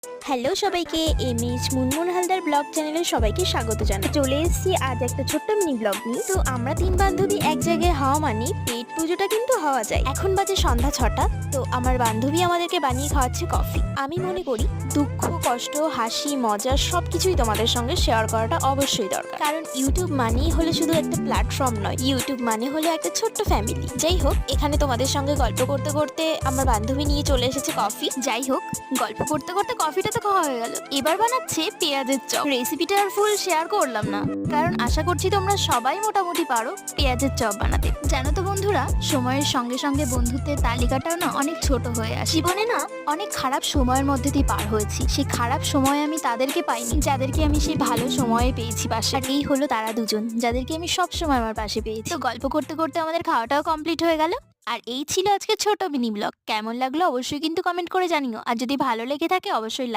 Hello সবাইকে, MH Munmun Haldar blog চ্যানেলে সবাইকে স্বাগত জানাই। চলে এসেছি আজ একটা ছোট্ট মিনি ব্লগ নিয়ে। তো আমরা 3 বান্ধবী এক জায়গায় হওয়া মানে পেট পুজোটা কিন্তু হওয়া যায়। এখন বাজে সন্ধ্যা 6টা। তো আমার বান্ধবী আমাদেরকে বানিয়ে খাওয়াচ্ছে কফি। আমি মনে করি দুঃখ, কষ্ট, হাসি, মজা সবকিছুই তোমাদের সঙ্গে শেয়ার করাটা অবশ্যই দরকার। কারণ ইউটিউব মানেই হলো শুধু একটা প্ল্যাটফর্ম নয়, ইউটিউব মানে হলো একটা ছোট্ট ফ্যামিলি। যাই হোক, এখানে তোমাদের সঙ্গে গল্প করতে করতে আমার বান্ধবী নিয়ে চলে এসেছে কফি। যাই হোক, গল্প করতে করতে কফিটা তো খাওয়া হয়ে গেল। এবার বানাচ্ছে পেঁয়াজের চপ। রেসিপিটা আর ফুল শেয়ার করলাম না, কারণ আশা করছি তোমরা সবাই মোটামুটি পারো পেঁয়াজের চপ বানাতে। জানো তো বন্ধুরা, সময়ের সঙ্গে সঙ্গে বন্ধুত্বের তালিকাটাও না অনেক ছোট হয়ে আসে। জীবনে না অনেক খারাপ সময়ের মধ্যে দিয়ে পার হয়েছি। সেই খারাপ সময় আমি তাদেরকে পাইনি যাদেরকে আমি সেই ভালো সময়ে পেয়েছি পাশে। আর এই হলো তারা দুজন যাদেরকে আমি সব সময় আমার পাশে পেয়েছি। তো গল্প করতে করতে আমাদের খাওয়াটাও কমপ্লিট হয়ে গেল। আর এই ছিল আজকে ছোট মিনি ব্লগ। কেমন লাগলো অবশ্যই কিন্তু কমেন্ট করে জানিও। আর যদি ভালো লেগে থাকে অবশ্যই লাইক